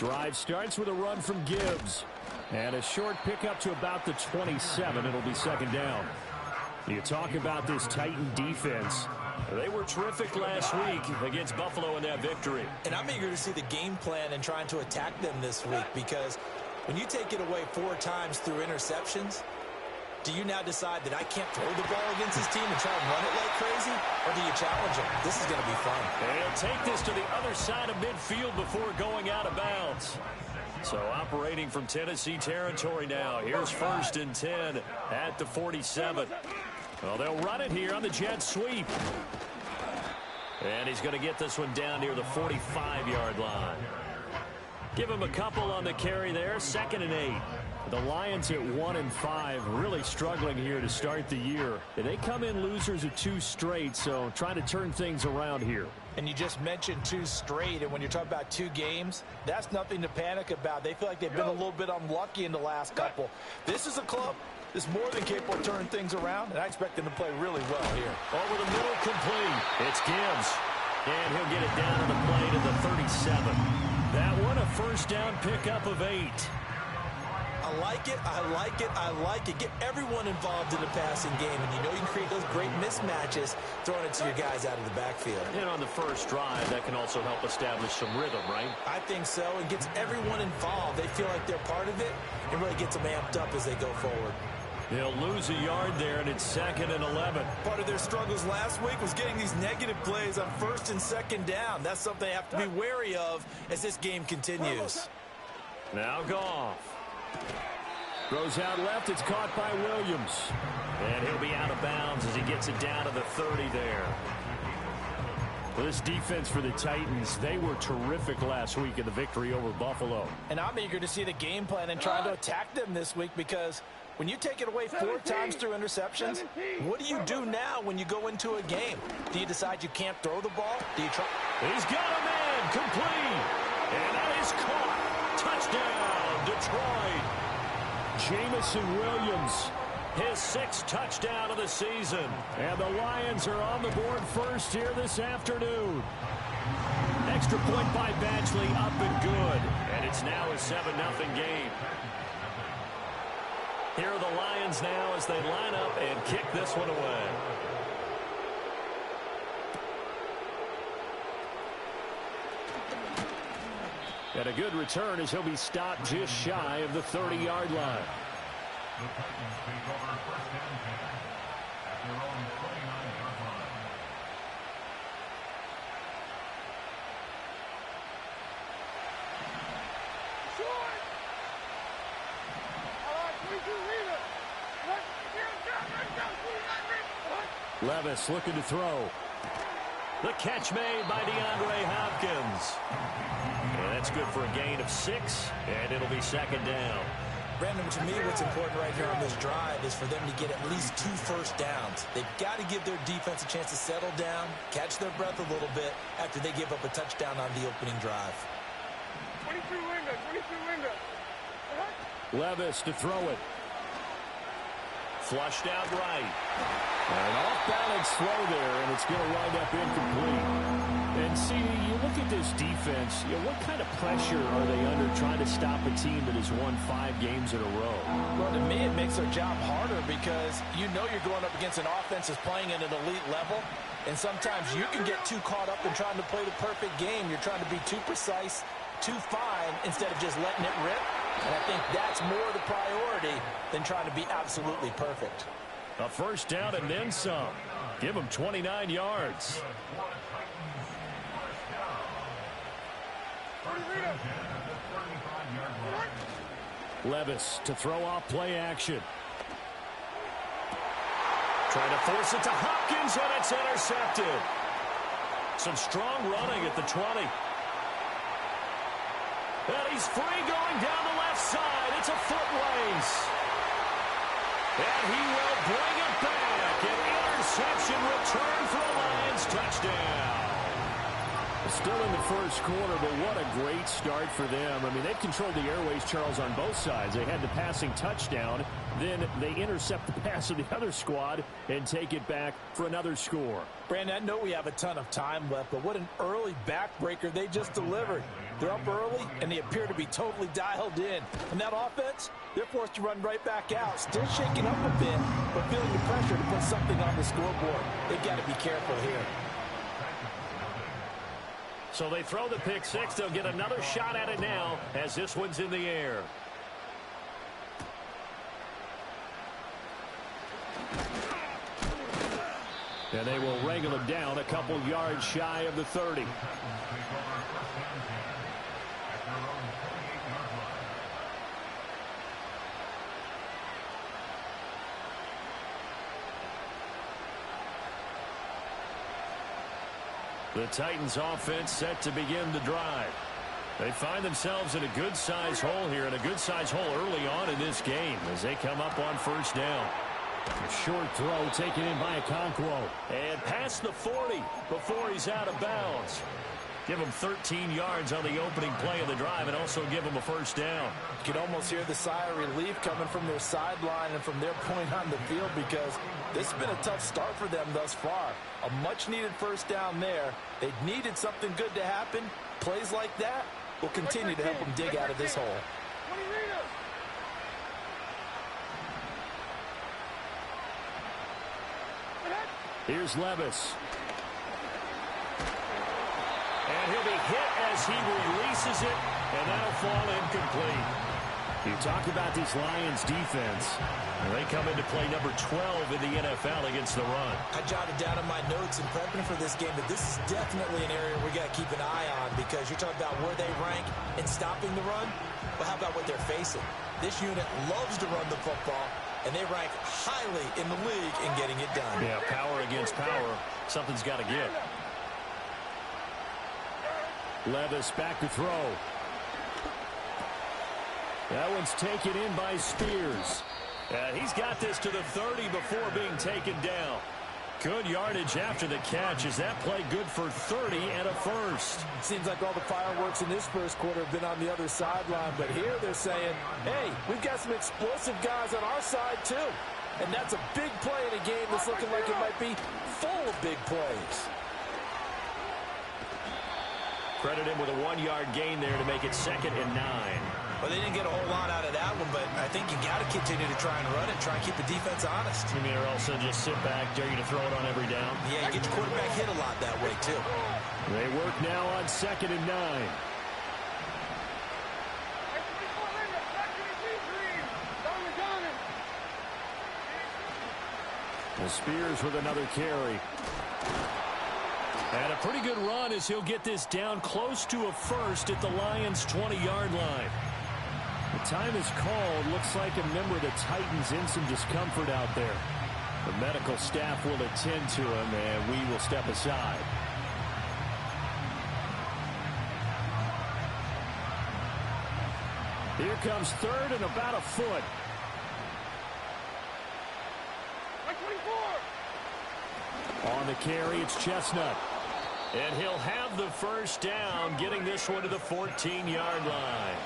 Drive starts with a run from Gibbs. And a short pickup to about the 27. It'll be second down. You talk about this Titan defense. They were terrific last week against Buffalo in that victory. And I'm eager to see the game plan and trying to attack them this week, because when you take it away 4 times through interceptions, do you now decide that I can't throw the ball against this team and try and run it like crazy? Or do you challenge them? This is going to be fun. And he'll take this to the other side of midfield before going out of bounds. So operating from Tennessee territory now. Here's 1st and 10 at the 47. Well, they'll run it here on the jet sweep. And he's going to get this one down near the 45-yard line. Give him a couple on the carry there. 2nd and 8. The Lions at 1-5, really struggling here to start the year. They come in losers of 2 straight, so trying to turn things around here. And you just mentioned 2 straight, and when you're talking about 2 games, that's nothing to panic about. They feel like they've been a little bit unlucky in the last couple. This is a club that's more than capable of turning things around, and I expect them to play really well here. Over the middle, complete. It's Gibbs. And he'll get it down to the play to the 37. That one a first down pickup of 8. I like it, I like it, I like it. Get everyone involved in the passing game, and you know you can create those great mismatches throwing it to your guys out of the backfield. And on the first drive, that can also help establish some rhythm, right? I think so. It gets everyone involved. They feel like they're part of it, and really gets them amped up as they go forward. They'll lose a yard there, and it's 2nd and 11. Part of their struggles last week was getting these negative plays on 1st and 2nd down. That's something they have to be wary of as this game continues. Now Goff. Throws out left. It's caught by Williams. And he'll be out of bounds as he gets it down to the 30 there. Well, this defense for the Titans, they were terrific last week in the victory over Buffalo. And I'm eager to see the game plan and trying to attack them this week, because when you take it away 4 times through interceptions, what do you do now when you go into a game? Do you decide you can't throw the ball? Do you try? He's got a man complete. And that is caught. Touchdown, Detroit. Jamison Williams, his 6th touchdown of the season. And the Lions are on the board first here this afternoon. Extra point by Badgley, up and good. And it's now a 7-0 game. Here are the Lions now as they line up and kick this one away. And a good return as he'll be stopped just shy of the 30-yard line. The Titans take over 1st and 10 at their own 29-yard line. Levis looking to throw. The catch made by DeAndre Hopkins. And that's good for a gain of 6, and it'll be 2nd down. Brandon, to me, what's important right here on this drive is for them to get at least 2 first downs. They've got to give their defense a chance to settle down, catch their breath a little bit after they give up a touchdown on the opening drive. 22 window. Levis to throw it. Flushed out right. An off-balance throw there, and it's going to wind up incomplete. And see, you look at this defense, what kind of pressure are they under trying to stop a team that has won 5 games in a row? Well, to me, it makes their job harder, because you know you're going up against an offense that's playing at an elite level, and sometimes you can get too caught up in trying to play the perfect game. You're trying to be too precise, too fine, instead of just letting it rip. And I think that's more the priority than trying to be absolutely perfect. A first down and then some. Give them 29 yards. Levis to throw off play action. Trying to force it to Hopkins, and it's intercepted. Some strong running at the 20. And he's free going down the left side. It's a foot race. And he will bring it back. An interception return for a Lions touchdown. Still in the first quarter, but what a great start for them. I mean, they've controlled the airways, Charles, on both sides. They had the passing touchdown. Then they intercept the pass of the other squad and take it back for another score. Brandon, I know we have a ton of time left, but what an early backbreaker they just delivered. They're up early, and they appear to be totally dialed in. And that offense, they're forced to run right back out. Still shaking up a bit, but feeling the pressure to put something on the scoreboard. They've got to be careful here. So they throw the pick six. They'll get another shot at it now as this one's in the air. And they will wrangle him down a couple yards shy of the 30. The Titans offense set to begin the drive. They find themselves in a good-sized hole here, and a good-sized hole early on in this game as they come up on first down. A short throw taken in by Okonkwo. And past the 40 before he's out of bounds. Give him 13 yards on the opening play of the drive and also give him a first down. You can almost hear the sigh of relief coming from their sideline and from their point on the field because this has been a tough start for them thus far. A much-needed first down there. They needed something good to happen. Plays like that will continue to help them dig out of this hole. Here's Levis. And he'll be hit as he releases it, and that'll fall incomplete. You talk about this Lions defense. They come into play number 12 in the NFL against the run. I jotted down in my notes in prepping for this game that this is definitely an area we got to keep an eye on because you're talking about where they rank in stopping the run. Well, how about what they're facing? This unit loves to run the football, and they rank highly in the league in getting it done. Yeah, power against power. Something's got to give. Levis back to throw. That one's taken in by Spears. He's got this to the 30 before being taken down. Good yardage after the catch. Is that play good for 30 and a first? Seems like all the fireworks in this first quarter have been on the other sideline, but here they're saying, hey, we've got some explosive guys on our side too. And that's a big play in a game that's looking like it might be full of big plays. Credit him with a 1-yard gain there to make it 2nd and 9. Well, they didn't get a whole lot out of that one, but I think you got to continue to try and run it, try and keep the defense honest. You mean, or also just sit back, dare you to throw it on every down? Yeah, you get your quarterback hit a lot that way, too. They work now on 2nd and 9. The Spears with another carry. And a pretty good run as he'll get this down close to a first at the Lions' 20-yard line. The time is called. Looks like a member of the Titans in some discomfort out there. The medical staff will attend to him, and we will step aside. Here comes 3rd and about a foot. On the carry, it's Chestnut. And he'll have the first down, getting this one to the 14-yard line.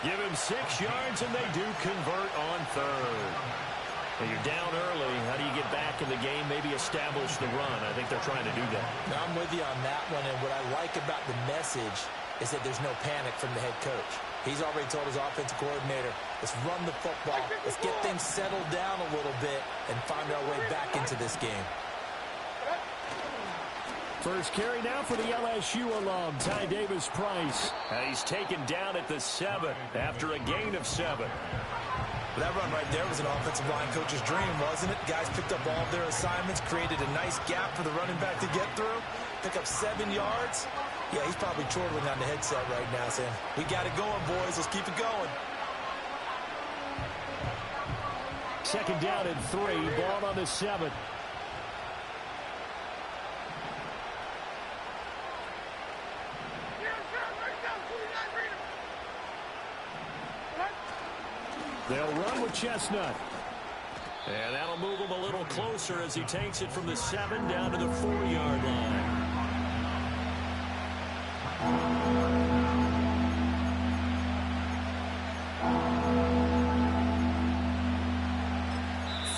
Give him 6 yards, and they do convert on 3rd. Now you're down early. How do you get back in the game? Maybe establish the run. I think they're trying to do that. Now, I'm with you on that one, and what I like about the message is that there's no panic from the head coach. He's already told his offensive coordinator, let's run the football, let's get things settled down a little bit, and find our way back into this game. First carry now for the LSU alum, Ty Davis-Price. He's taken down at the 7 after a gain of 7. That run right there was an offensive line coach's dream, wasn't it? Guys picked up all of their assignments, created a nice gap for the running back to get through, pick up 7 yards. Yeah, he's probably chortling on the headset right now saying, we got it going, boys. Let's keep it going. 2nd down and 3, ball on the 7. They'll run with Chestnut. And that'll move him a little closer as he takes it from the 7 down to the 4-yard line.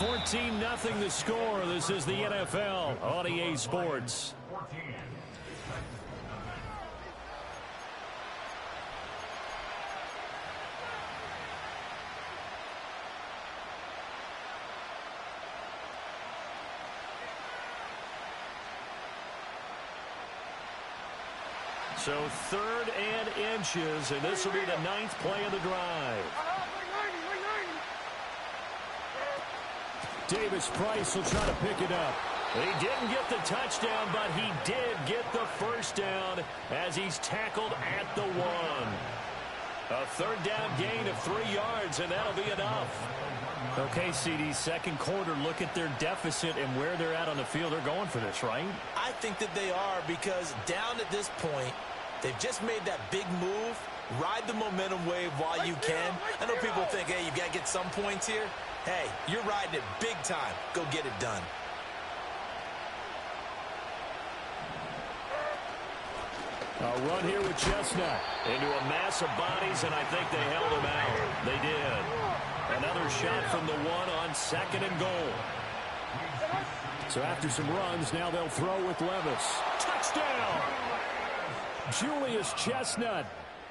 14-0 the score. This is the NFL on EA Sports. So 3rd and inches, and this will be the 9th play of the drive. Davis Price will try to pick it up. He didn't get the touchdown, but he did get the first down as he's tackled at the 1. A 3rd down gain of 3 yards, and that'll be enough. Okay, CD, second quarter, look at their deficit and where they're at on the field. They're going for this, right? I think that they are, because down at this point, they've just made that big move. Ride the momentum wave while you can. I know people think, hey, you got to get some points here. Hey, you're riding it big time. Go get it done. A run here with Chestnut into a mass of bodies, and I think they held him out. They did. Another shot from the 1 on 2nd and goal. So after some runs, now they'll throw with Levis. Touchdown! Julius Chestnut,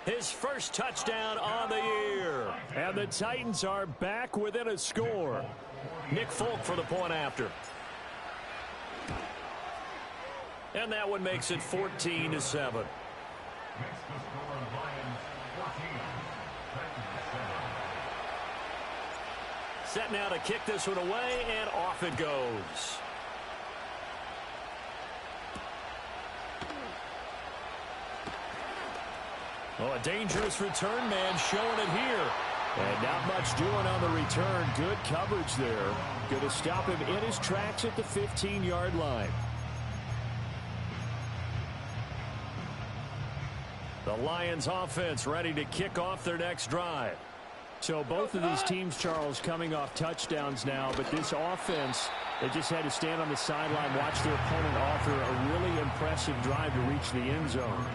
his first touchdown on the year. And the Titans are back within a score. Nick Folk for the point after. And that one makes it 14-7. Set now to kick this one away, and off it goes. Oh, a dangerous return man showing it here. And not much doing on the return. Good coverage there. Going to stop him in his tracks at the 15-yard line. The Lions offense ready to kick off their next drive. So both of these teams, Charles, coming off touchdowns now, but this offense, they just had to stand on the sideline, watch their opponent offer a really impressive drive to reach the end zone.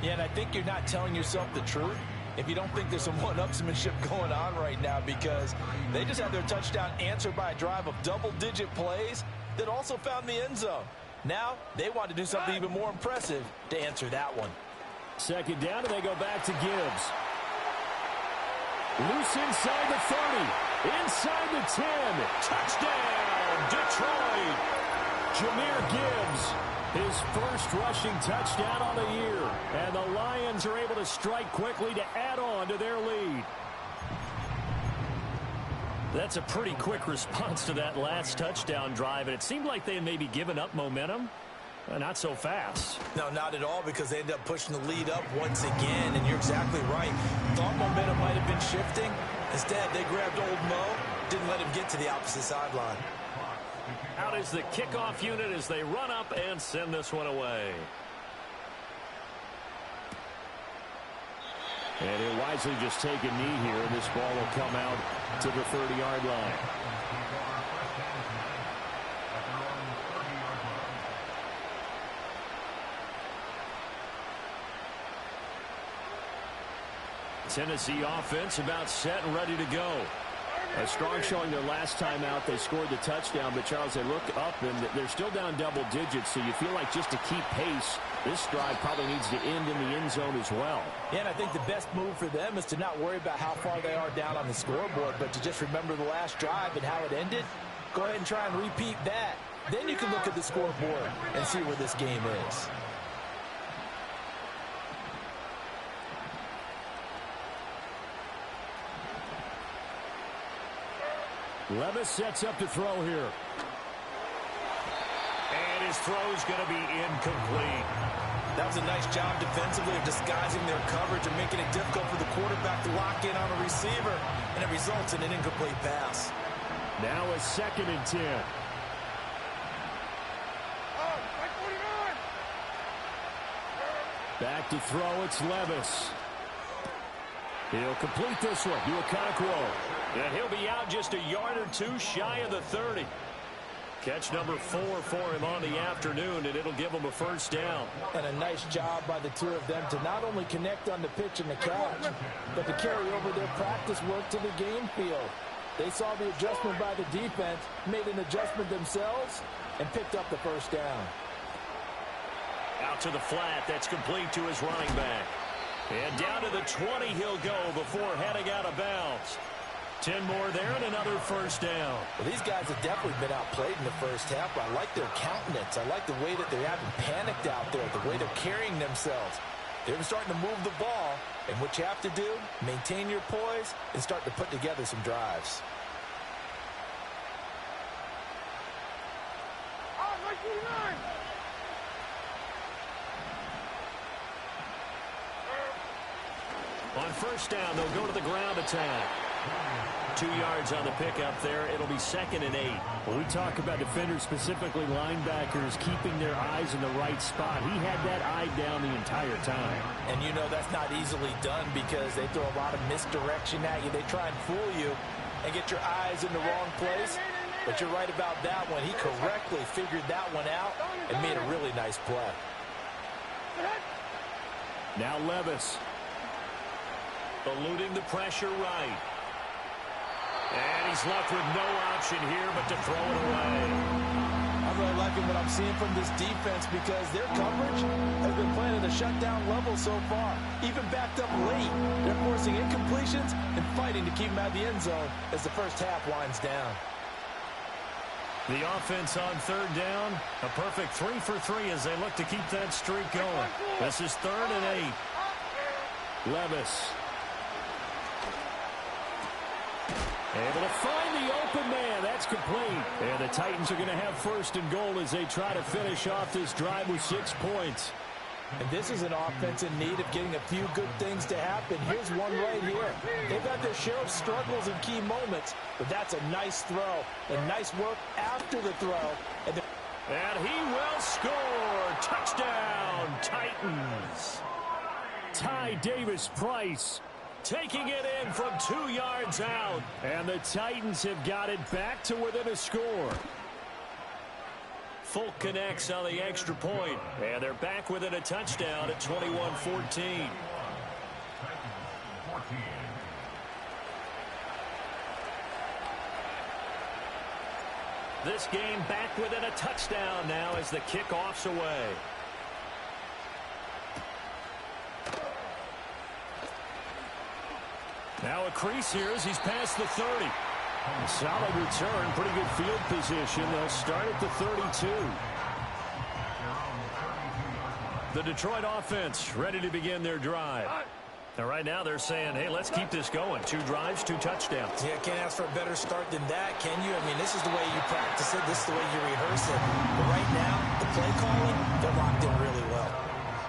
Yeah, and I think you're not telling yourself the truth if you don't think there's some one-upsmanship going on right now, because they just had their touchdown answered by a drive of double-digit plays that also found the end zone. Now they want to do something even more impressive to answer that one. 2nd down, and they go back to Gibbs. Loose inside the 30, inside the 10. Touchdown, Detroit. Jahmyr Gibbs, his first rushing touchdown on the year. And the Lions are able to strike quickly to add on to their lead. That's a pretty quick response to that last touchdown drive, and it seemed like they had maybe given up momentum. Not so fast. No, not at all, because they ended up pushing the lead up once again, and you're exactly right. Thought momentum might have been shifting. Instead, they grabbed old Mo, didn't let him get to the opposite sideline. Out is the kickoff unit as they run up and send this one away. And he'll wisely just take a knee here, and this ball will come out to the 30-yard line. Tennessee offense about set and ready to go. A strong showing their last time out. They scored the touchdown, but Charles, they look up and they're still down double digits, so you feel like just to keep pace, this drive probably needs to end in the end zone as well. Yeah, and I think the best move for them is to not worry about how far they are down on the scoreboard, but to just remember the last drive and how it ended. Go ahead and try and repeat that. Then you can look at the scoreboard and see where this game is. Levis sets up to throw here. And his throw's going to be incomplete. That was a nice job defensively of disguising their coverage and making it difficult for the quarterback to lock in on a receiver, and it results in an incomplete pass. Now a 2nd and 10. Back to throw, it's Levis. He'll complete this one to Okonkwo. And he'll be out just a yard or two shy of the 30. Catch number 4 for him on the afternoon, and it'll give him a first down. And a nice job by the two of them to not only connect on the pitch and the catch, but to carry over their practice work to the game field. They saw the adjustment by the defense, made an adjustment themselves, and picked up the first down. Out to the flat. That's complete to his running back. And down to the 20 he'll go before heading out of bounds. 10 more there and another first down. Well, these guys have definitely been outplayed in the first half. I like their countenance. I like the way that they haven't panicked out there, the way they're carrying themselves. They're starting to move the ball, and what you have to do, maintain your poise and start to put together some drives. On first down, they'll go to the ground attack. 2 yards on the pickup there. It'll be 2nd and 8. Well, we talk about defenders, specifically linebackers, keeping their eyes in the right spot. He had that eye down the entire time. And you know that's not easily done because they throw a lot of misdirection at you. They try and fool you and get your eyes in the wrong place. But you're right about that one. He correctly figured that one out and made a really nice play. Now Levis. Eluding the pressure right. And he's left with no option here but to throw it away. I'm really liking what I'm seeing from this defense because their coverage has been playing at a shutdown level so far. Even backed up late, they're forcing incompletions and fighting to keep them out of the end zone as the first half winds down. The offense on third down, a perfect 3 for 3 as they look to keep that streak going. This is 3rd and 8. Levis. Able to find the open man. That's complete. And the Titans are going to have 1st and goal as they try to finish off this drive with 6 points. And this is an offense in need of getting a few good things to happen. Here's one right here. They've had their share of struggles in key moments, but that's a nice throw and nice work after the throw. And he will score. Touchdown, Titans. Ty Davis-Price taking it in from 2 yards out. And the Titans have got it back to within a score. Folk connects on the extra point. And they're back within a touchdown at 21-14. This game back within a touchdown now as the kickoff's away. Now a crease here as he's past the 30. A solid return, pretty good field position. They'll start at the 32. The Detroit offense ready to begin their drive. And right now they're saying, hey, let's keep this going. 2 drives, 2 touchdowns. Yeah, can't ask for a better start than that, can you? I mean, this is the way you practice it. This is the way you rehearse it. But right now, the play calling, they're locked in really well.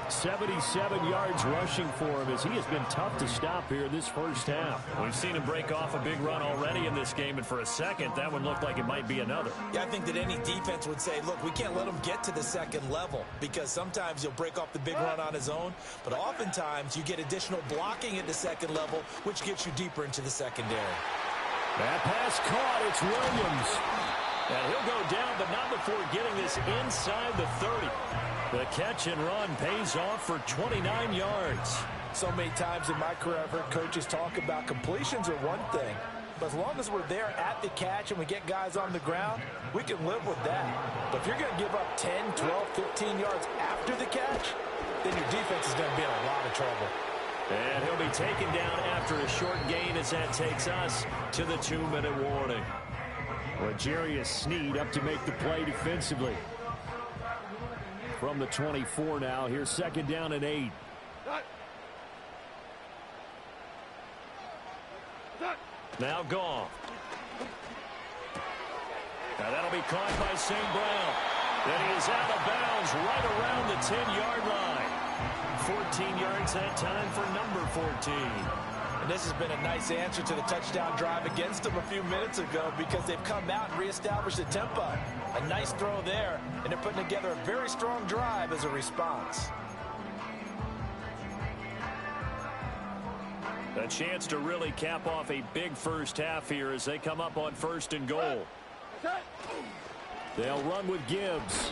77 yards rushing for him as he has been tough to stop here this first half. We've seen him break off a big run already in this game, and for a second, that one looked like it might be another. Yeah, I think that any defense would say, look, we can't let him get to the second level because sometimes he'll break off the big run on his own, but oftentimes you get additional blocking at the second level, which gets you deeper into the secondary. That pass caught. It's Williams. And he'll go down, but not before getting this inside the 30. The catch and run pays off for 29 yards. So many times in my career, I've heard coaches talk about completions are one thing, but as long as we're there at the catch and we get guys on the ground, we can live with that. But if you're going to give up 10, 12, 15 yards after the catch, then your defense is going to be in a lot of trouble. And he'll be taken down after a short gain as that takes us to the 2-minute warning. L'Jarius Sneed up to make the play defensively. From the 24 now, here's 2nd down and 8. Now Goff. Now that'll be caught by St. Brown. Then he is out of bounds right around the 10-yard line. 14 yards that time for number 14. And this has been a nice answer to the touchdown drive against them a few minutes ago because they've come out and reestablished the tempo. A nice throw there, and they're putting together a very strong drive as a response. A chance to really cap off a big first half here as they come up on 1st and goal. They'll run with Gibbs.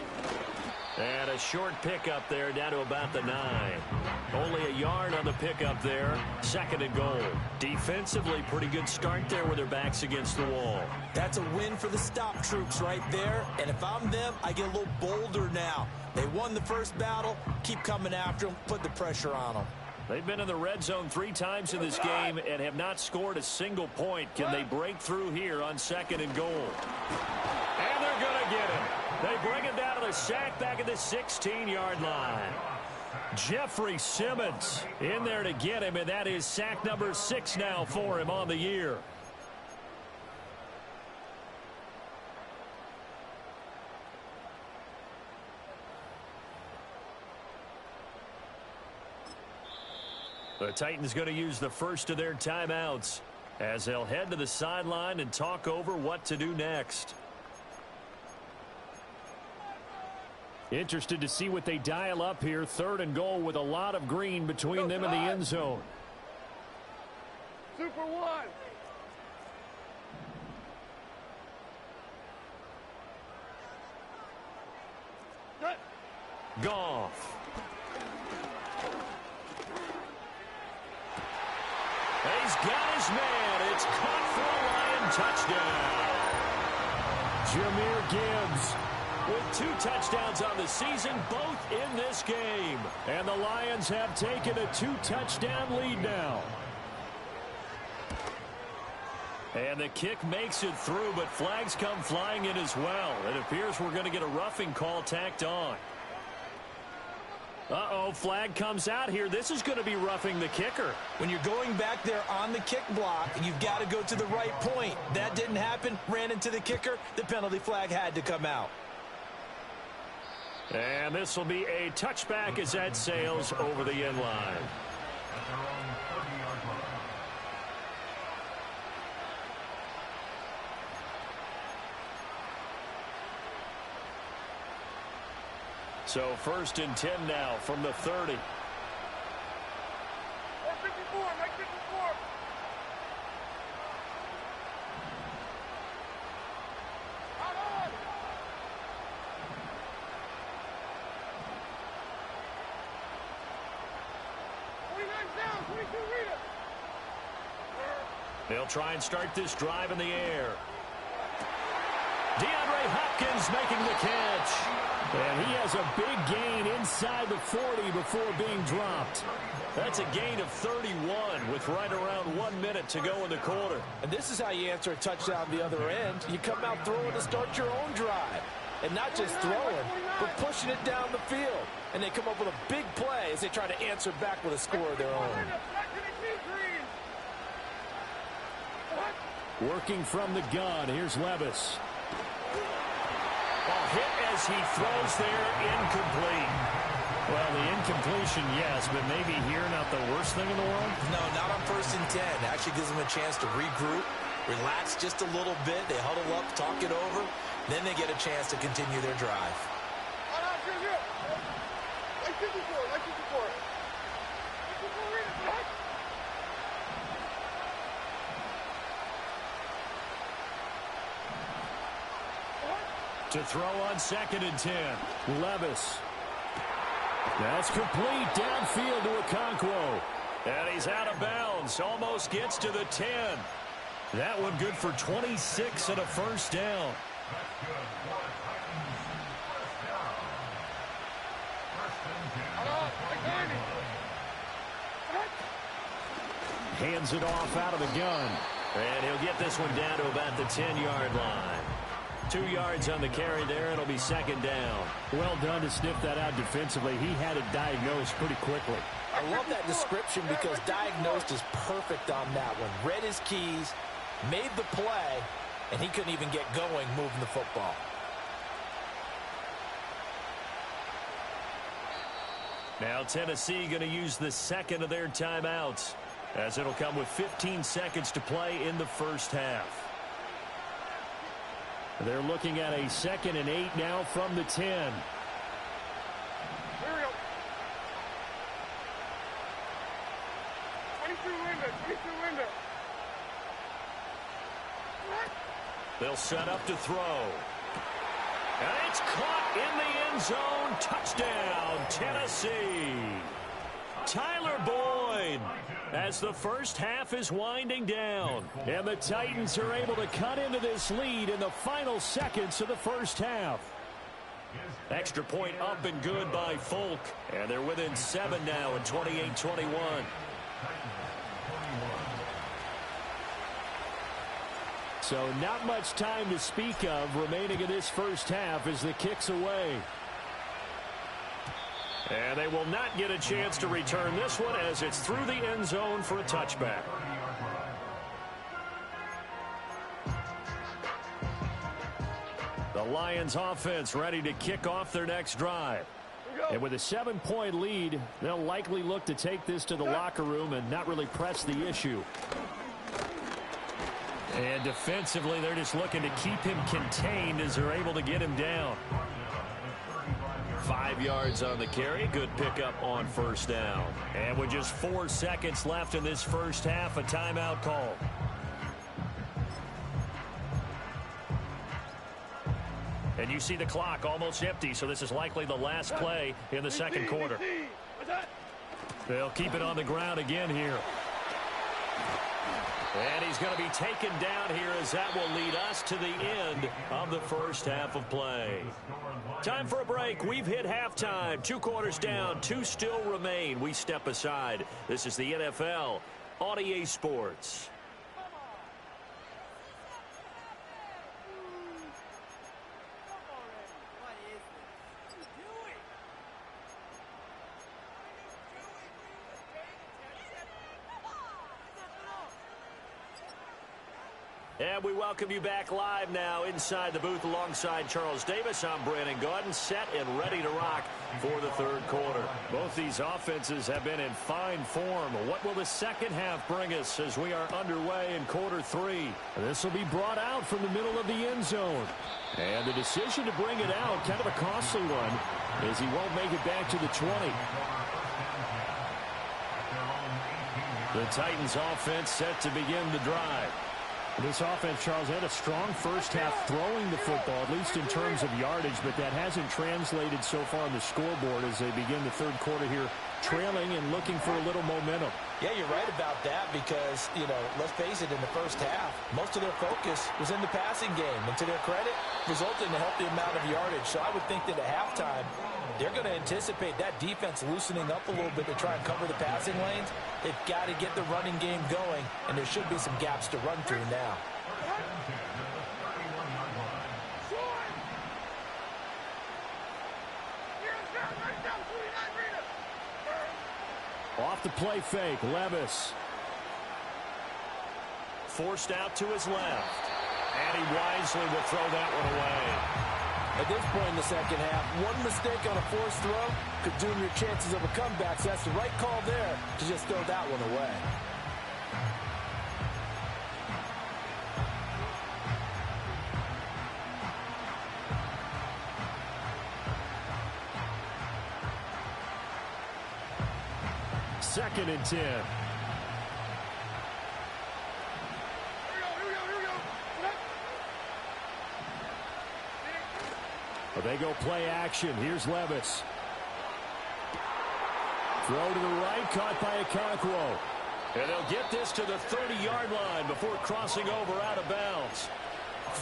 And a short pickup there down to about the 9. Only a yard on the pickup there. 2nd and goal. Defensively, pretty good start there with their backs against the wall. That's a win for the stop troops right there. And if I'm them, I get a little bolder now. They won the first battle. Keep coming after them. Put the pressure on them. They've been in the red zone 3 times in this game and have not scored a single point. Can they break through here on 2nd and goal? And they're going to get him. They bring him down to the sack back at the 16-yard line. Jeffrey Simmons in there to get him, and that is sack number 6 now for him on the year. The Titans going to use the first of their timeouts as they'll head to the sideline and talk over what to do next. Interested to see what they dial up here. 3rd and goal with a lot of green between them and the end zone. Super 1. Goff. He's got his man. It's caught for a Lion touchdown. Jahmyr Gibbs with 2 touchdowns on the season, both in this game. And the Lions have taken a 2-touchdown lead now. And the kick makes it through, but flags come flying in as well. It appears we're going to get a roughing call tacked on. Uh-oh, flag comes out here. This is going to be roughing the kicker. When you're going back there on the kick block, you've got to go to the right point. That didn't happen. Ran into the kicker. The penalty flag had to come out. And this will be a touchback as that sails over the end line. So 1st and 10 now from the 30. 54, Mike 54. Out on. Down, 22 Rita. They'll try and start this drive in the air. DeAndre Hopkins making the catch. And he has a big gain inside the 40 before being dropped. That's a gain of 31 with right around 1 minute to go in the quarter. And this is how you answer a touchdown the other end. You come out throwing to start your own drive. And not just throwing, but pushing it down the field. And they come up with a big play as they try to answer back with a score of their own. Working from the gun, here's Levis. Hit as he throws there, incomplete. Well, the incompletion, yes, but maybe here not the worst thing in the world? No, not on 1st and 10. Actually gives them a chance to regroup, relax just a little bit. They huddle up, talk it over. Then they get a chance to continue their drive. To throw on 2nd and 10. Levis. That's complete downfield to Okonkwo. And he's out of bounds. Almost gets to the 10. That one good for 26 and a first down. Hands it off out of the gun. And he'll get this one down to about the 10-yard line. 2 yards on the carry there. It'll be 2nd down. Well done to sniff that out defensively. He had it diagnosed pretty quickly. I love that description because diagnosed is perfect on that one. Read his keys, made the play, and he couldn't even get going moving the football. Now Tennessee going to use the 2nd of their timeouts as it'll come with 15 seconds to play in the first half. They're looking at a 2nd and 8 now from the 10. Here we go. 22 Linda. They'll set up to throw. And it's caught in the end zone. Touchdown, Tennessee. Tyler Boyd, as the first half is winding down. And the Titans are able to cut into this lead in the final seconds of the first half. Extra point up and good by Folk. And they're within 7 now at 28-21. So not much time to speak of remaining in this first half as the kick's away. And they will not get a chance to return this one as it's through the end zone for a touchback. The Lions offense ready to kick off their next drive. And with a 7-point lead, they'll likely look to take this to the locker room and not really press the issue. And defensively, they're just looking to keep him contained as they're able to get him down. 5 yards on the carry. Good pickup on first down. And with just 4 seconds left in this first half, a timeout call. And you see the clock almost empty, so this is likely the last play in the second quarter. They'll keep it on the ground again here. And he's going to be taken down here as that will lead us to the end of the first half of play. Time for a break. We've hit halftime. 2 quarters down. 2 still remain. We step aside. This is the NFL on EA Sports. And we welcome you back live now inside the booth alongside Charles Davis. I'm Brandon Gaudin, set and ready to rock for the third quarter. Both these offenses have been in fine form. What will the second half bring us as we are underway in quarter 3? This will be brought out from the middle of the end zone. And the decision to bring it out, kind of a costly one, as he won't make it back to the 20. The Titans offense set to begin the drive. This offense, Charles, had a strong first half throwing the football, at least in terms of yardage, but that hasn't translated so far on the scoreboard as they begin the third quarter here, trailing and looking for a little momentum. Yeah, you're right about that because, let's face it, in the first half, most of their focus was in the passing game. And to their credit, resulted in a healthy amount of yardage. So I would think that at halftime, they're going to anticipate that defense loosening up a little bit to try and cover the passing lanes. They've got to get the running game going, and there should be some gaps to run through now. Off the play fake, Levis. Forced out to his left. And he wisely will throw that one away. At this point in the second half, one mistake on a forced throw could doom your chances of a comeback. So that's the right call there to just throw that one away. Second and 10. Well, they go play action. Here's Levis. Throw to the right, caught by Okonkwo. And they'll get this to the 30-yard line before crossing over out of bounds.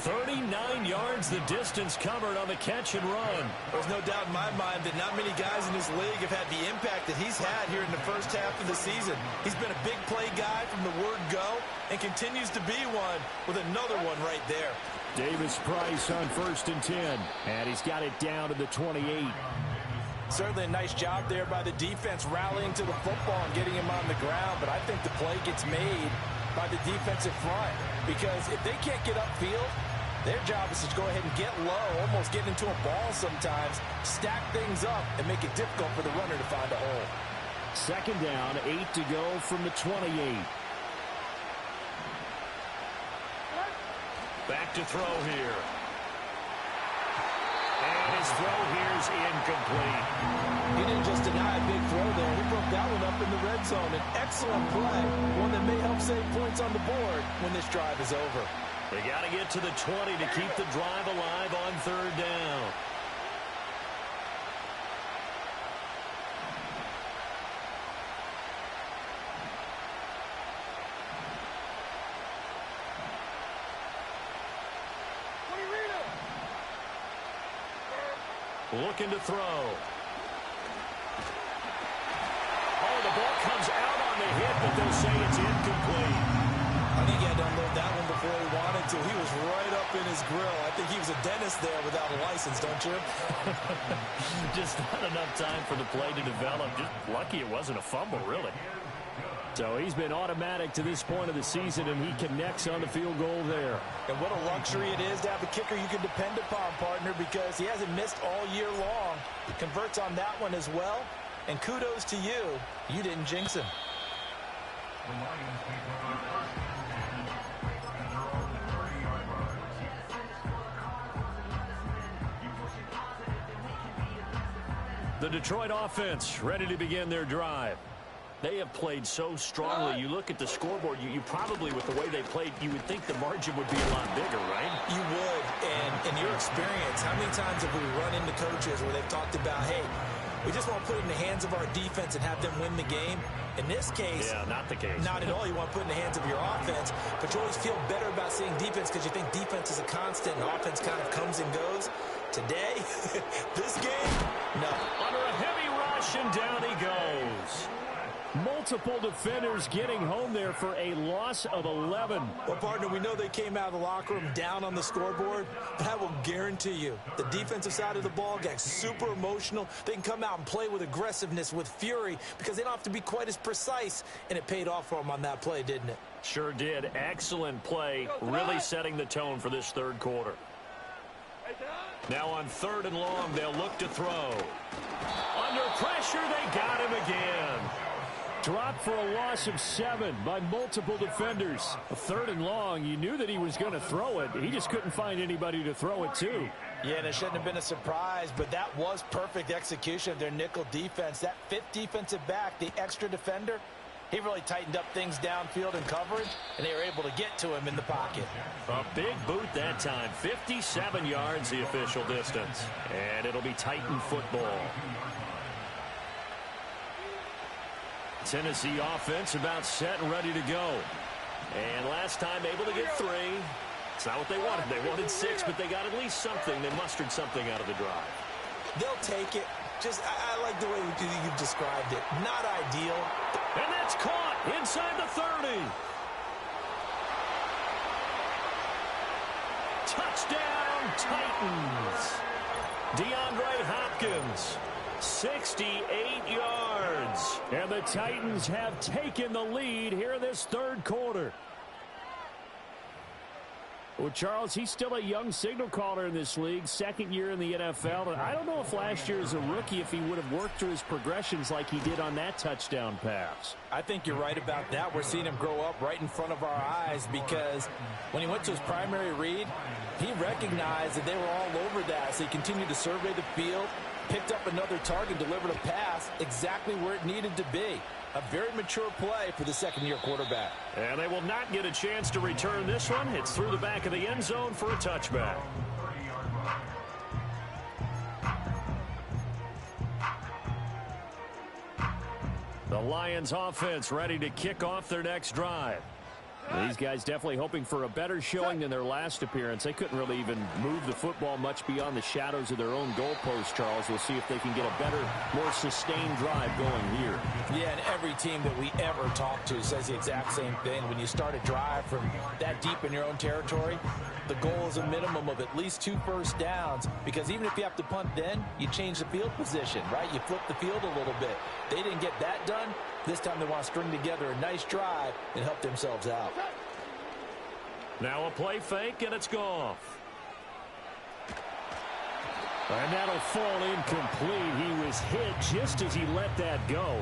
39 yards the distance covered on the catch and run. There's no doubt in my mind that not many guys in this league have had the impact that he's had here in the first half of the season. He's been a big play guy from the word go and continues to be one with another one right there. Davis Price on 1st and 10. And he's got it down to the 28. Certainly a nice job there by the defense rallying to the football and getting him on the ground. But I think the play gets made by the defensive front. Because if they can't get upfield, their job is to go ahead and get low, almost get into a ball sometimes, stack things up, and make it difficult for the runner to find a hole. Second down, 8 to go from the 28. Back to throw here. And his throw here's incomplete. He didn't just deny a big throw there. He broke that one up in the red zone. An excellent play, one that may help save points on the board when this drive is over. They got to get to the 20 to keep the drive alive on third down. Looking to throw. Oh, the ball comes out on the hit, but they'll say it's incomplete. I think he had to unload that one before he wanted to. He was right up in his grill. I think he was a dentist there without a license, don't you? Just not enough time for the play to develop. Just lucky it wasn't a fumble, really. So he's been automatic to this point of the season, and he connects on the field goal there. And what a luxury it is to have a kicker you can depend upon, partner, because he hasn't missed all year long. Converts on that one as well. And kudos to you. You didn't jinx him. The Detroit offense ready to begin their drive. They have played so strongly. You look at the scoreboard, you probably, with the way they played, you would think the margin would be a lot bigger, right? You would. And in your experience, how many times have we run into coaches where they've talked about, hey, we just want to put it in the hands of our defense and have them win the game? In this case, yeah, not the case. Not at all. You want to put it in the hands of your offense, but you always feel better about seeing defense because you think defense is a constant and offense kind of comes and goes. Today, this game, no. Under a heavy rush, and down he goes. Multiple defenders getting home there for a loss of 11. Well, partner, we know they came out of the locker room down on the scoreboard, but I will guarantee you the defensive side of the ball got super emotional. They can come out and play with aggressiveness, with fury, because they don't have to be quite as precise, and it paid off for them on that play, didn't it? Sure did. Excellent play, really setting the tone for this third quarter. Now on third and long, they'll look to throw. Under pressure, they got him again. Dropped for a loss of 7 by multiple defenders. A third and long, you knew that he was going to throw it. He just couldn't find anybody to throw it to. Yeah, and it shouldn't have been a surprise, but that was perfect execution of their nickel defense. That fifth defensive back, the extra defender, he really tightened up things downfield in coverage, and they were able to get to him in the pocket. A big boot that time. 57 yards, the official distance. And it'll be Titan football. Tennessee offense about set and ready to go. And last time able to get 3. It's not what they wanted. They wanted 6, but they got at least something. They mustered something out of the drive. They'll take it. Just, I like the way you described it. Not ideal. And that's caught inside the 30. Touchdown, Titans. DeAndre Hopkins, 68 yards. And the Titans have taken the lead here in this third quarter. Well, Charles, he's still a young signal caller in this league, second year in the NFL. And I don't know if last year as a rookie, if he would have worked through his progressions like he did on that touchdown pass. I think you're right about that. We're seeing him grow up right in front of our eyes because when he went to his primary read, he recognized that they were all over that. So he continued to survey the field, picked up another target, delivered a pass exactly where it needed to be. A very mature play for the second-year quarterback. And they will not get a chance to return this one. It's through the back of the end zone for a touchback. The Lions offense ready to kick off their next drive. These guys definitely hoping for a better showing than their last appearance. They couldn't really even move the football much beyond the shadows of their own goalpost, Charles. We'll see if they can get a better, more sustained drive going here. Yeah, and every team that we ever talk to says the exact same thing. When you start a drive from that deep in your own territory, the goal is a minimum of at least 2 first downs, because even if you have to punt then, you change the field position, right? You flip the field a little bit. They didn't get that done. This time they want to string together a nice drive and help themselves out. Now a play fake, and it's Goff. And that'll fall incomplete. He was hit just as he let that go.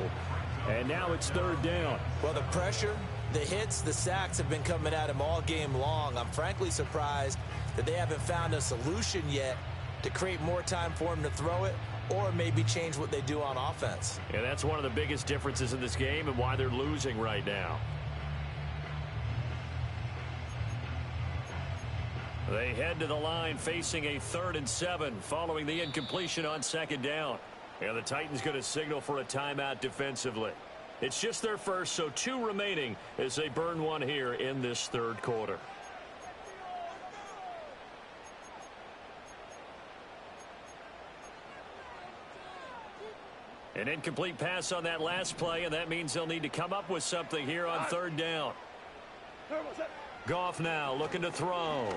And now it's third down. Well, the pressure, the hits, the sacks have been coming at him all game long. I'm frankly surprised that they haven't found a solution yet to create more time for him to throw it, or maybe change what they do on offense. And that's one of the biggest differences in this game and why they're losing right now. They head to the line facing a 3rd and 7 following the incompletion on 2nd down. And the Titans going to signal for a timeout defensively. It's just their first, so 2 remaining as they burn one here in this 3rd quarter. An incomplete pass on that last play, and that means they'll need to come up with something here on 3rd down. Goff now looking to throw.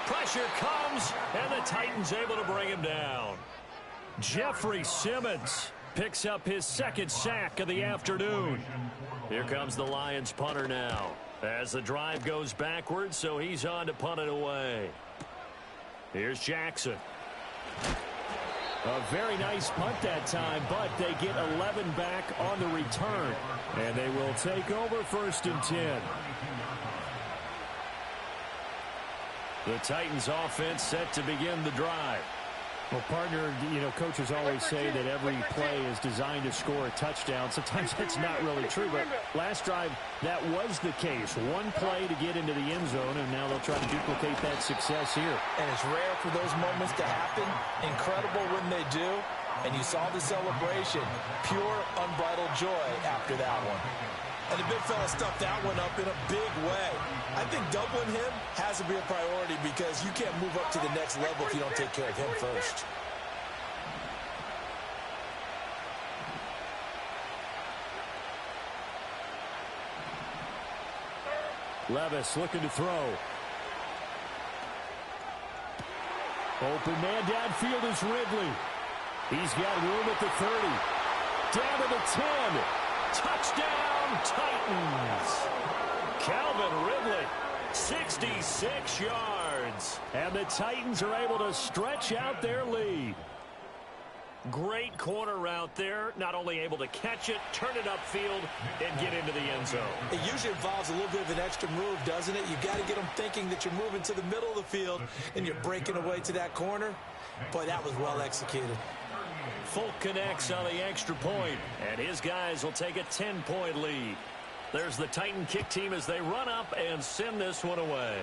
Pressure comes, and the Titans able to bring him down. Jeffrey Simmons picks up his 2nd sack of the afternoon. Here comes the Lions punter now as the drive goes backwards, so he's on to punt it away. Here's Jackson. A very nice punt that time, but they get 11 back on the return. And they will take over 1st and 10. The Titans offense set to begin the drive. Well, partner, coaches always say that every play is designed to score a touchdown. Sometimes that's not really true, but last drive, that was the case. One play to get into the end zone, and now they'll try to duplicate that success here. And it's rare for those moments to happen. Incredible when they do. And you saw the celebration. Pure, unbridled joy after that one. And the big fella stuffed that one up in a big way. I think doubling him has to be a priority because you can't move up to the next level if you don't take care of him first. Levis looking to throw. Open man downfield is Ridley. He's got room at the 30. Down to the 10. Touchdown, Titans. Calvin Ridley, 66 yards. And the Titans are able to stretch out their lead. Great corner route there. Not only able to catch it, turn it upfield, and get into the end zone. It usually involves a little bit of an extra move, doesn't it? You've got to get them thinking that you're moving to the middle of the field and you're breaking away to that corner. Boy, that was well executed. Folk connects on the extra point, and his guys will take a 10-point lead. There's the Titan kick team as they run up and send this one away.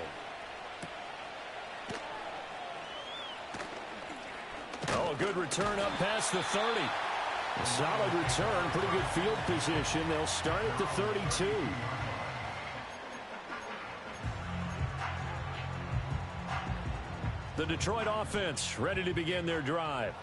Oh, good return up past the 30. A solid return, pretty good field position. They'll start at the 32. The Detroit offense ready to begin their drive.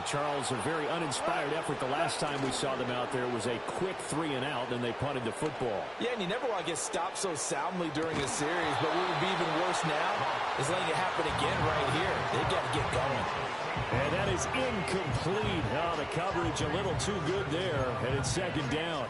Charles, a very uninspired effort the last time we saw them out there. It was a quick 3-and-out, and they punted the football. Yeah, and you never want to get stopped so soundly during a series, but what would be even worse now is letting it happen again right here. They've got to get going. And that is incomplete. Oh, the coverage a little too good there, and it's 2nd down.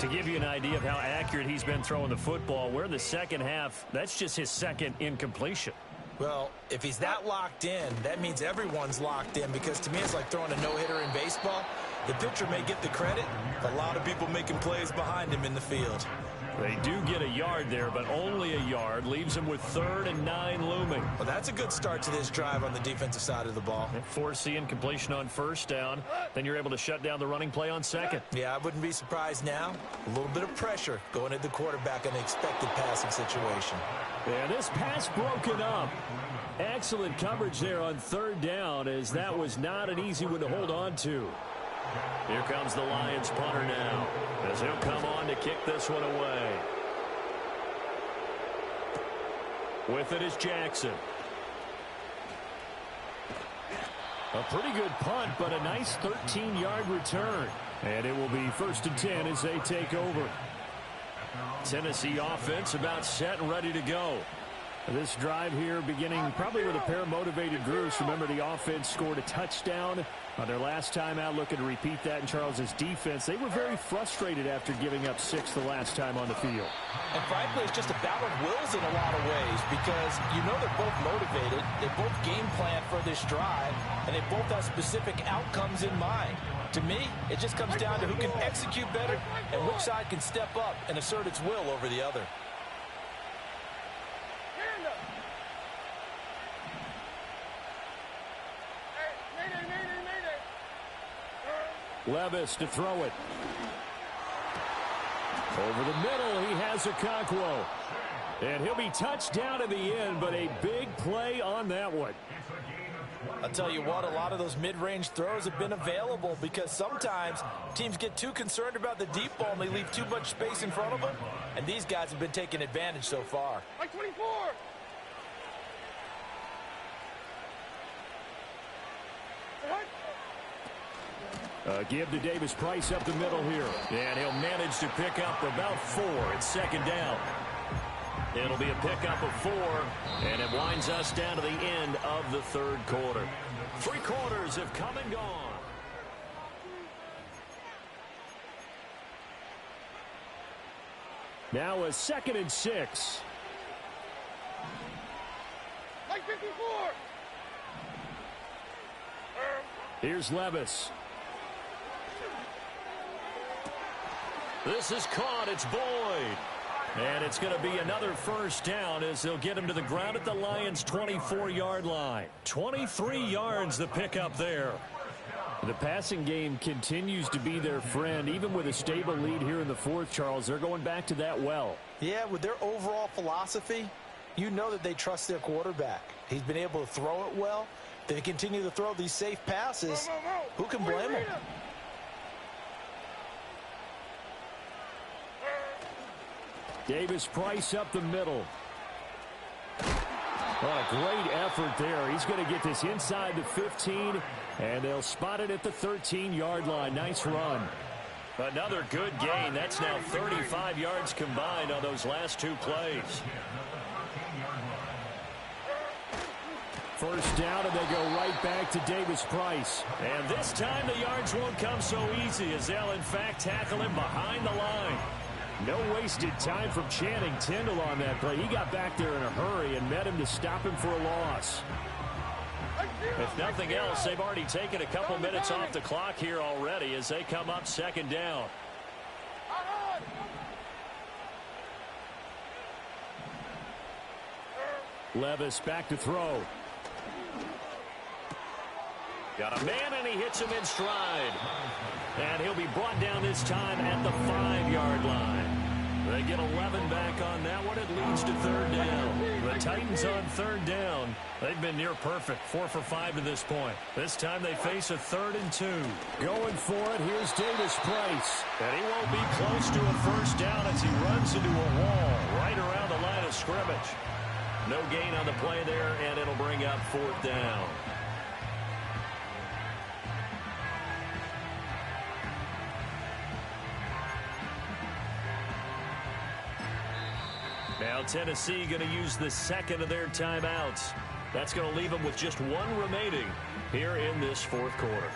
To give you an idea of how accurate he's been throwing the football, we're in the second half. That's just his 2nd incompletion. Well, if he's that locked in, that means everyone's locked in, because to me it's like throwing a no-hitter in baseball. The pitcher may get the credit, but a lot of people making plays behind him in the field. They do get a yard there, but only a yard. Leaves them with 3rd and 9 looming. Well, that's a good start to this drive on the defensive side of the ball. Force the incompletion on 1st down. Then you're able to shut down the running play on 2nd. Yeah, I wouldn't be surprised now. A little bit of pressure going at the quarterback in an expected passing situation. Yeah, this pass broken up. Excellent coverage there on 3rd down, as that was not an easy one to hold on to. Here comes the Lions punter now, as he'll come on to kick this one away. With it is Jackson. A pretty good punt, but a nice 13-yard return. And it will be 1st and 10 as they take over. Tennessee offense about set and ready to go. This drive here beginning probably with a pair of motivated Bruce. Remember, the offense scored a touchdown on their last time out. Looking to repeat that in Charles's defense. They were very frustrated after giving up 6 the last time on the field. And frankly, it's just a battle of wills in a lot of ways, because you know they're both motivated. They both game plan for this drive, and they both have specific outcomes in mind. To me, it just comes down to who can execute better and which side can step up and assert its will over the other. Levis to throw it. Over the middle, he has Okonkwo. And he'll be touched down in the end, but a big play on that one. I'll tell you what, a lot of those mid-range throws have been available because sometimes teams get too concerned about the deep ball and they leave too much space in front of them. And these guys have been taking advantage so far. Like 24. Give to Davis-Price up the middle here. And he'll manage to pick up about 4. It's second down. It'll be a pickup of 4, and it winds us down to the end of the third quarter. 3 quarters have come and gone. Now a 2nd and 6. Like 54. Here's Levis. This is caught. It's Boyd. And it's going to be another first down as they'll get him to the ground at the Lions' 24-yard line. 23 yards the pickup there. The passing game continues to be their friend. Even with a stable lead here in the fourth, Charles, they're going back to that well. Yeah, with their overall philosophy, you know that they trust their quarterback. He's been able to throw it well. They continue to throw these safe passes. Who can blame them? Davis-Price up the middle. Oh, great effort there. He's going to get this inside the 15, and they'll spot it at the 13-yard line. Nice run. Another good gain. That's now 35 yards combined on those last 2 plays. First down, and they go right back to Davis-Price. And this time the yards won't come so easy as they'll, in fact, tackle him behind the line. No wasted time from Channing Tindall on that play. He got back there in a hurry and met him to stop him for a loss. If nothing else, they've already taken a couple minutes off the clock here already as they come up second down. Levis back to throw. Got a man, and he hits him in stride. And he'll be brought down this time at the 5-yard line. They get 11 back on that one. It leads to third down. The Titans on third down. They've been near perfect, 4 for 5 to this point. This time they face a 3rd and 2. Going for it, here's Davis-Price. And he won't be close to a first down as he runs into a wall right around the line of scrimmage. No gain on the play there, and it'll bring up 4th down. Now Tennessee going to use the 2nd of their timeouts. That's going to leave them with just 1 remaining here in this 4th quarter.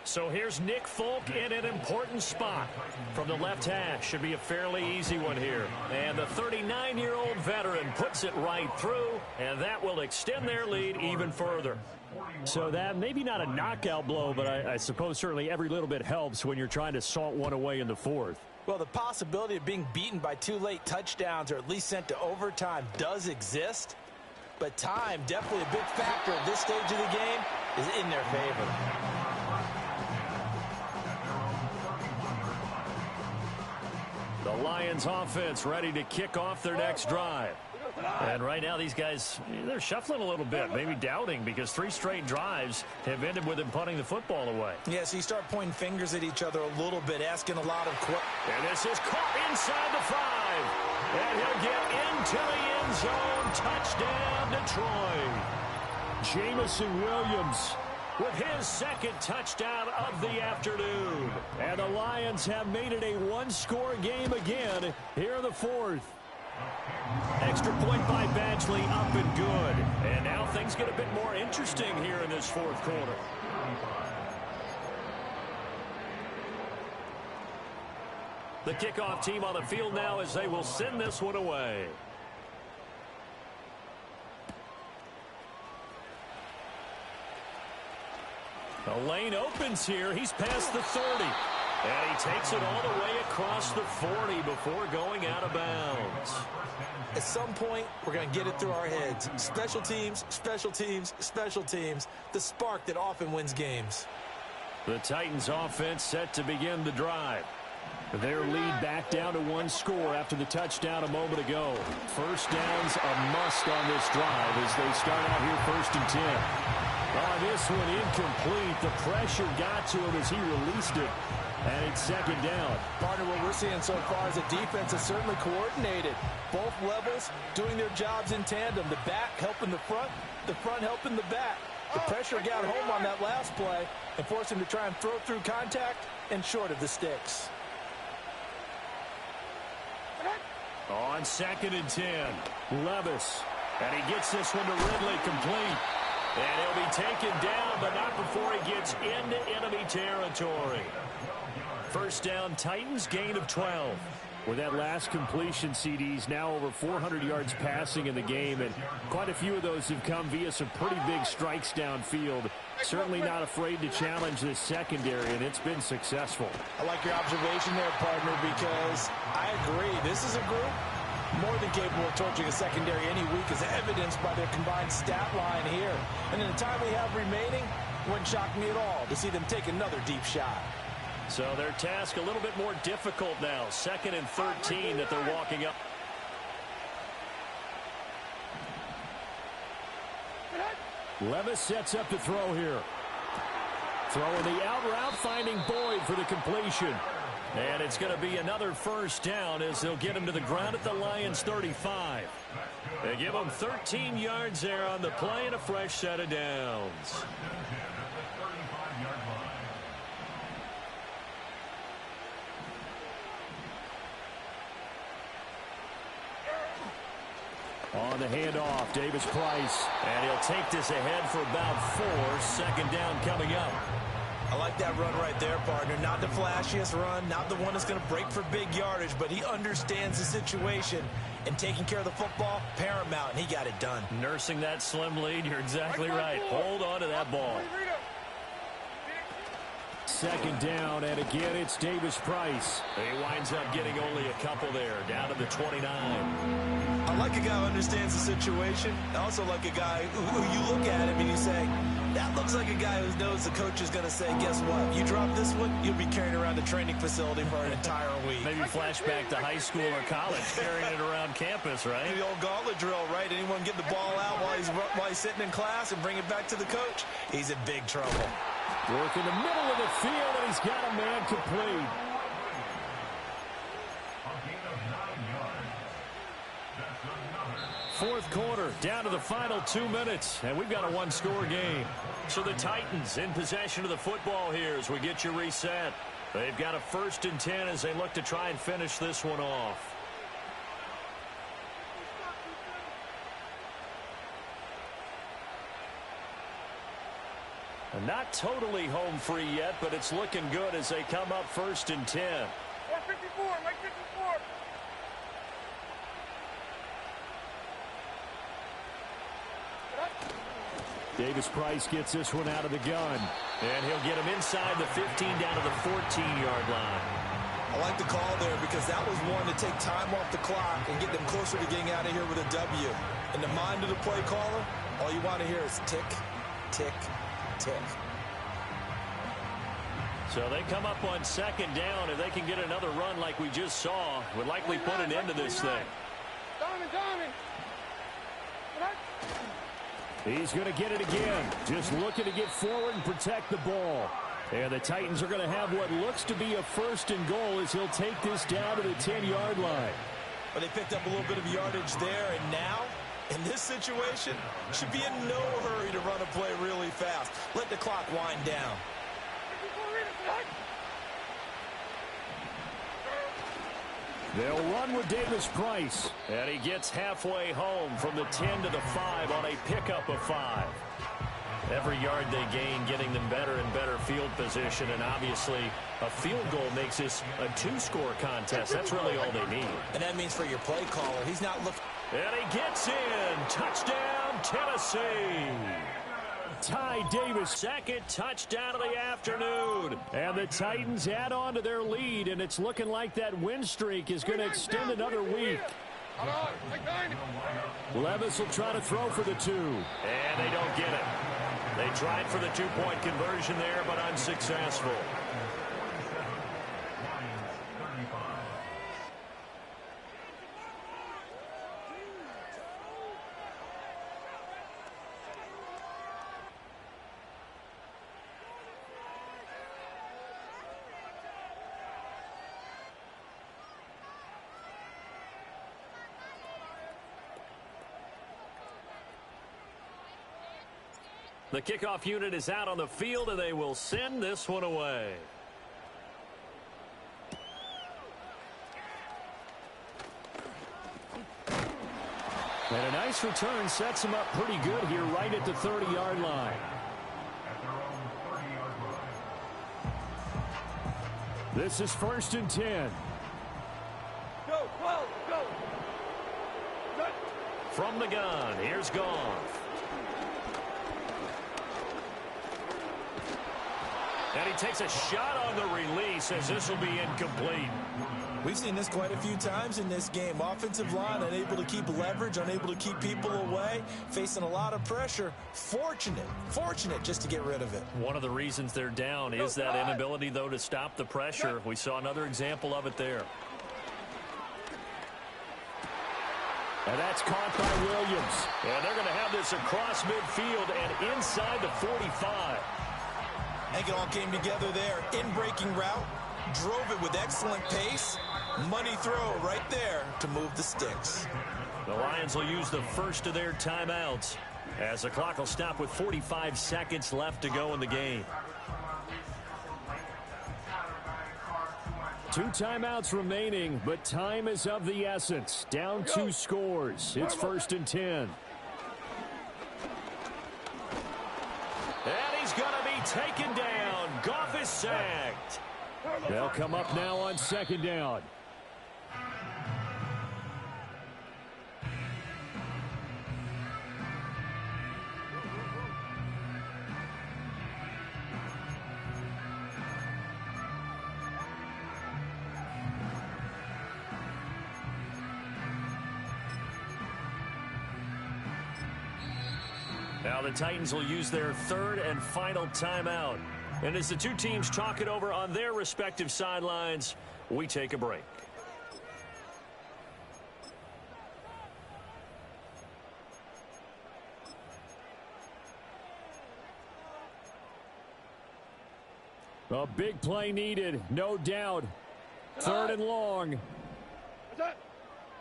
So here's Nick Folk in an important spot from the left hash. Should be a fairly easy one here. And the 39-year-old veteran puts it right through, and that will extend their lead even further. So that maybe not a knockout blow, but I suppose certainly every little bit helps when you're trying to salt one away in the 4th. Well, the possibility of being beaten by 2 late touchdowns or at least sent to overtime does exist. But time, definitely a big factor at this stage of the game, is in their favor. The Lions offense ready to kick off their next drive. And right now these guys, they're shuffling a little bit, maybe doubting, because 3 straight drives have ended with them punting the football away. Yeah, so you start pointing fingers at each other a little bit, asking a lot of questions. And this is caught inside the 5. And he'll get into the end zone. Touchdown, Detroit. Jameson Williams with his 2nd touchdown of the afternoon. And the Lions have made it a 1-score game again here in the 4th. Extra point by Badgley, up and good. And now things get a bit more interesting here in this 4th quarter. The kickoff team on the field now as they will send this one away. The lane opens here. He's past the 30. And he takes it all the way across the 40 before going out of bounds. At some point, we're going to get it through our heads. Special teams, special teams, special teams. The spark that often wins games. The Titans offense set to begin the drive. Their lead back down to one score after the touchdown a moment ago. First down's a must on this drive as they start out here 1st and 10. On this one, incomplete. The pressure got to him as he released it. And it's 2nd down. Partner, what we're seeing so far is the defense is certainly coordinated. Both levels doing their jobs in tandem. The back helping the front helping the back. The pressure got home on that last play and forced him to try and throw through contact and short of the sticks. On 2nd and 10, Levis. And he gets this one to Ridley complete. And he'll be taken down, but not before he gets into enemy territory. First down, Titans, gain of 12. With that last completion, CD's now over 400 yards passing in the game, and quite a few of those have come via some pretty big strikes downfield. Certainly not afraid to challenge this secondary, and it's been successful. I like your observation there, partner, because I agree. This is a group more than capable of torching a secondary any week, as evidenced by their combined stat line here. And in the time we have remaining, wouldn't shock me at all to see them take another deep shot. So their task a little bit more difficult now. 2nd and 13 that they're walking up. Levis sets up to throw here. Throwing the out route, finding Boyd for the completion. And it's going to be another first down as they'll get him to the ground at the Lions 35. They give him 13 yards there on the play and a fresh set of downs. On the handoff, Davis Price. And he'll take this ahead for about 4. 2nd down coming up. I like that run right there, partner. Not the flashiest run, not the one that's going to break for big yardage, but he understands the situation, and taking care of the football, paramount, and he got it done. Nursing that slim lead, you're exactly right. Hold on to that ball. 2nd down, and again, it's Davis Price. He winds up getting only a couple there, down to the 29. I like a guy who understands the situation. I also like a guy who you look at him and you say, that looks like a guy who knows the coach is going to say, guess what? You drop this one, you'll be carrying around the training facility for an entire week. Maybe flashback to high school or college, carrying it around campus, right? The old gauntlet drill, right? Anyone get the ball out while he's sitting in class and bring it back to the coach? He's in big trouble. Work in the middle of the field, and he's got a man complete. Fourth quarter, down to the final 2 minutes, and we've got a one-score game. So the Titans in possession of the football here as we get you reset. They've got a 1st and 10 as they look to try and finish this one off. Not totally home free yet, but it's looking good as they come up 1st and 10. 154, Mike 54. Davis Price gets this one out of the gun. And he'll get him inside the 15 down to the 14-yard line. I like the call there because that was one to take time off the clock and get them closer to getting out of here with a W. In the mind of the play caller, all you want to hear is tick, tick, tick. So they come up on 2nd down. If they can get another run like we just saw, would likely put an end to this thing. Diamond. He's going to get it again. Just looking to get forward and protect the ball. And the Titans are going to have what looks to be a 1st and goal as he'll take this down to the 10-yard line. But they picked up a little bit of yardage there, and now, in this situation, should be in no hurry to run a play really fast. Let the clock wind down. They'll run with Davis Price. And he gets halfway home from the 10 to the 5 on a pickup of 5. Every yard they gain, getting them better and better field position. And obviously, a field goal makes this a 2-score contest. That's really all they need. And that means for your play caller, he's not looking. And he gets in. Touchdown, Tennessee. Ty Davis. Second touchdown of the afternoon. And the Titans add on to their lead, and it's looking like that win streak is going to extend another week. Levis will try to throw for the 2. And they don't get it. They tried for the 2-point conversion there, but unsuccessful. The kickoff unit is out on the field, and they will send this one away. And a nice return sets him up pretty good here right at the 30-yard line. This is 1st and 10. Go, 12, go. From the gun, here's Goff. And he takes a shot on the release as this will be incomplete. We've seen this quite a few times in this game. Offensive line unable to keep leverage, unable to keep people away, facing a lot of pressure. Fortunate just to get rid of it. One of the reasons they're down is that inability, though, to stop the pressure. We saw another example of it there. And that's caught by Williams. And they're going to have this across midfield and inside the 45. I think it all came together there. In-breaking route, drove it with excellent pace. Money throw right there to move the sticks. The Lions will use the first of their timeouts as the clock will stop with 45 seconds left to go in the game. 2 timeouts remaining, but time is of the essence. Down 2 scores. It's 1st and 10. And he's going to be taken down. Goff is sacked. They'll come up now on 2nd down. Now the Titans will use their 3rd and final timeout. And as the two teams talk it over on their respective sidelines, we take a break. A big play needed, no doubt. 3rd and long.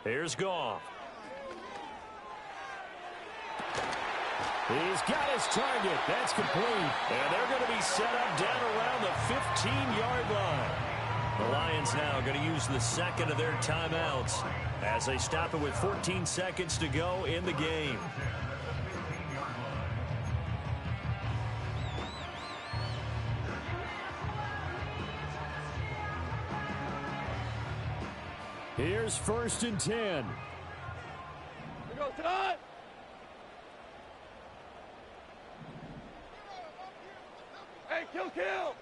Here's Goff. He's got his target. That's complete. And they're going to be set up down around the 15-yard line. The Lions now going to use the 2nd of their timeouts as they stop it with 14 seconds to go in the game. Here's 1st and 10. Here goes Todd. Hey, kill.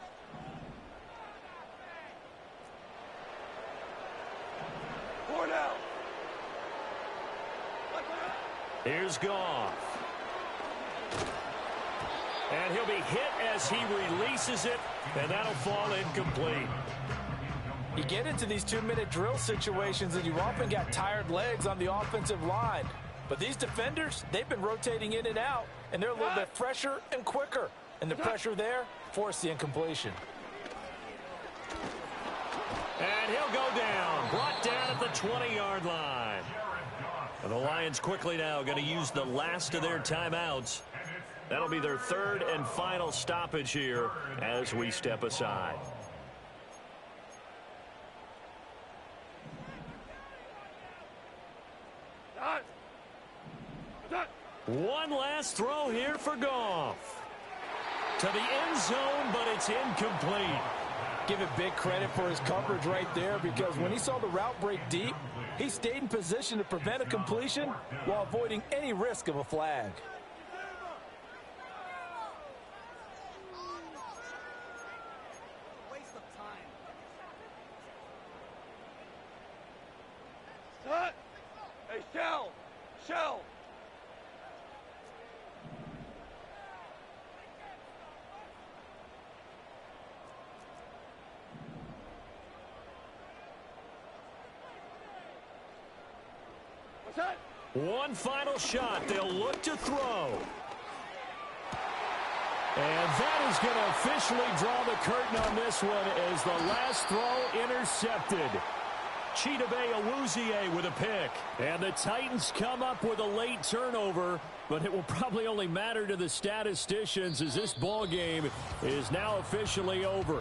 Four down. Here's Goff. And he'll be hit as he releases it, and that'll fall incomplete. You get into these 2-minute drill situations and you've often got tired legs on the offensive line. But these defenders, they've been rotating in and out, and they're a little bit fresher and quicker. And the pressure there forced the incompletion. And he'll go down, brought down at the 20-yard line. And the Lions quickly now going to use the last of their timeouts. That'll be their 3rd and final stoppage here as we step aside. One last throw here for Goff. To the end zone, but it's incomplete. Give it big credit for his coverage right there, because when he saw the route break deep, he stayed in position to prevent a completion while avoiding any risk of a flag. Set. One final shot. They'll look to throw. And that is going to officially draw the curtain on this one as the last throw intercepted. Chidobe Awuzie with a pick. And the Titans come up with a late turnover, but it will probably only matter to the statisticians as this ball game is now officially over.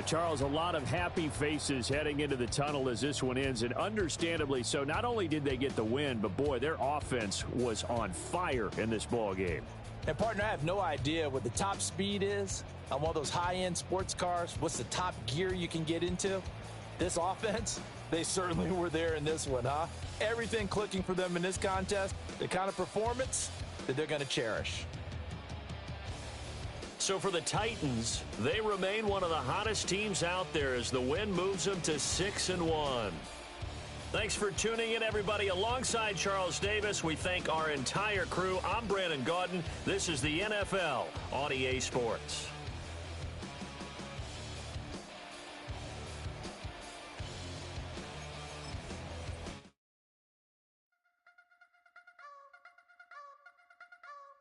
Charles, a lot of happy faces heading into the tunnel as this one ends, and understandably so. Not only did they get the win, but boy, their offense was on fire in this ball game. And partner, I have no idea what the top speed is on one of those high-end sports cars. What's the top gear you can get into? This offense, they certainly were there in this one, huh? Everything clicking for them in this contest, the kind of performance that they're going to cherish. So for the Titans, they remain one of the hottest teams out there as the win moves them to 6-1. Thanks for tuning in, everybody. Alongside Charles Davis, we thank our entire crew. I'm Brandon Gaudin. This is the NFL on EA Sports.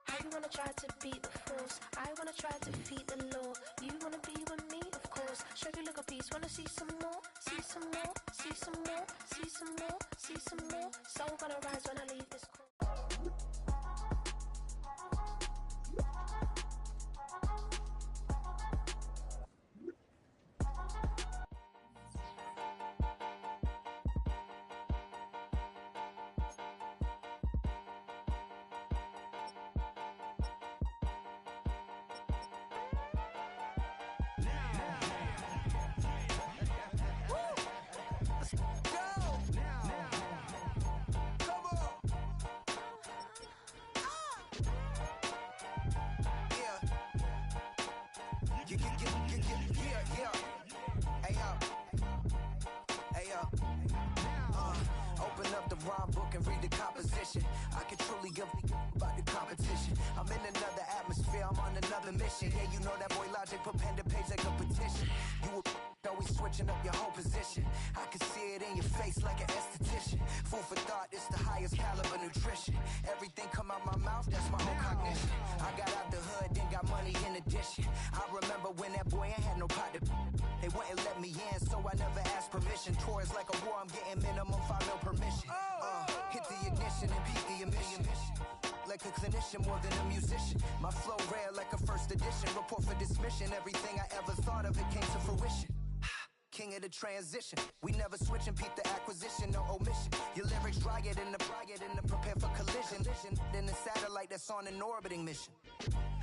I wanna try to beat the force. I wanna try to defeat the law. You wanna be with me, of course. Show you look a piece. Wanna see some more? See some more? See some more? See some more? See some more? Soul gonna rise when I leave this court. Open up the rhyme book and read the composition. I can truly give about the competition. I'm in another atmosphere, I'm on another mission. Yeah, you know that boy Logic put pen to page like a petition. You always switching up your whole position. I can see it in your face like an esthetician. Food for thought, it's the highest caliber nutrition. Everything come out my mouth, that's my own cognition. I got out the hood, then got money in addition. I remember when that boy ain't had no pot to. They wouldn't let me in, so I never asked permission. Tours like a war, I'm getting minimum 5 mil permission. Hit the ignition and beat the emission. Like a clinician more than a musician. My flow rare like a first edition. Report for dismission. Everything I ever thought of, it came to fruition. King of the transition. We never switch and peep the acquisition, no omission. Your lyrics dry it in the prepare for collision. Then the satellite that's on an orbiting mission.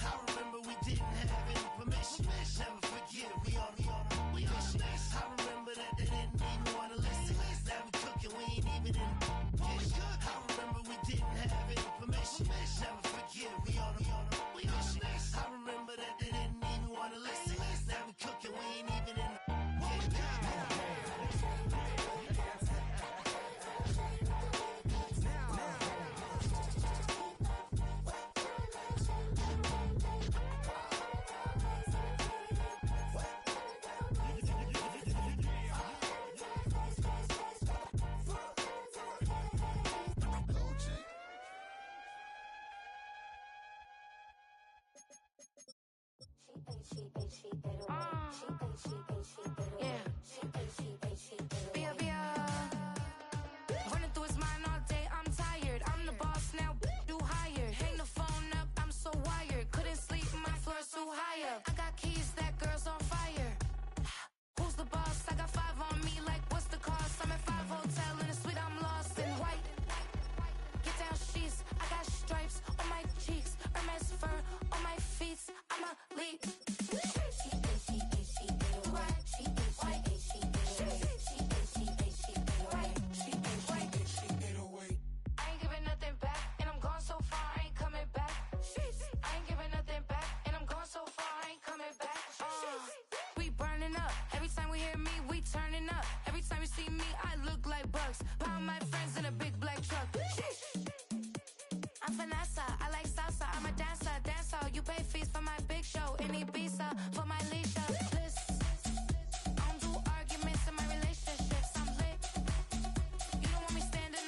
I remember we didn't have any permission. Never forget, we on a mission. I remember that they didn't even want to listen. Now we cooking, we ain't even in the kitchen. I remember we didn't have any permission. Never forget, we on a mission. I remember that they didn't even want to listen. Now we cooking, we ain't even in the kitchen. Running through his mind all day, I'm tired. I'm the boss now, do higher. Hang the phone up, I'm so wired. Couldn't sleep, my floor's too high up. I got keys, that girl's on fire. Who's the boss? I got 5 on me, like what's the cost? I'm at 5 hotel in a suite, I'm lost in white. Get down sheets, I got stripes on my cheeks. Hermes fur on my feet, I'm a lead. Pound my friends in a big black truck. I'm Vanessa, I like salsa. I'm a dancer. You pay fees for my big show. In Ibiza for my leisure. I don't do arguments in my relationships. I'm lit. You don't want me standing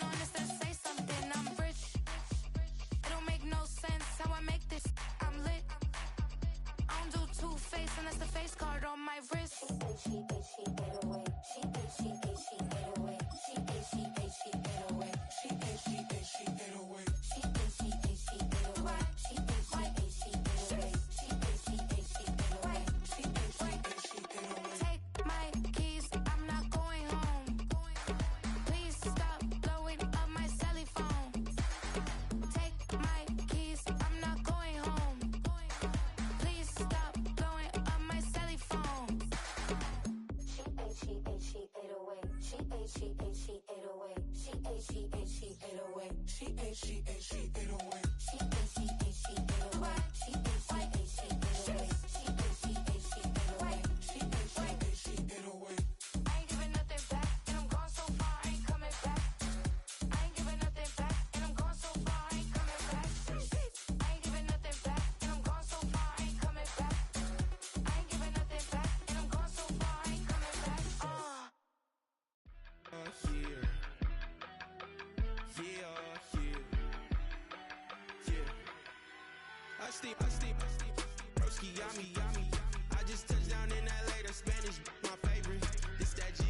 Broski got me. I just touched down in LA, the Spanish, my favorite. This that G,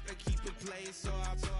I keep it playing, so I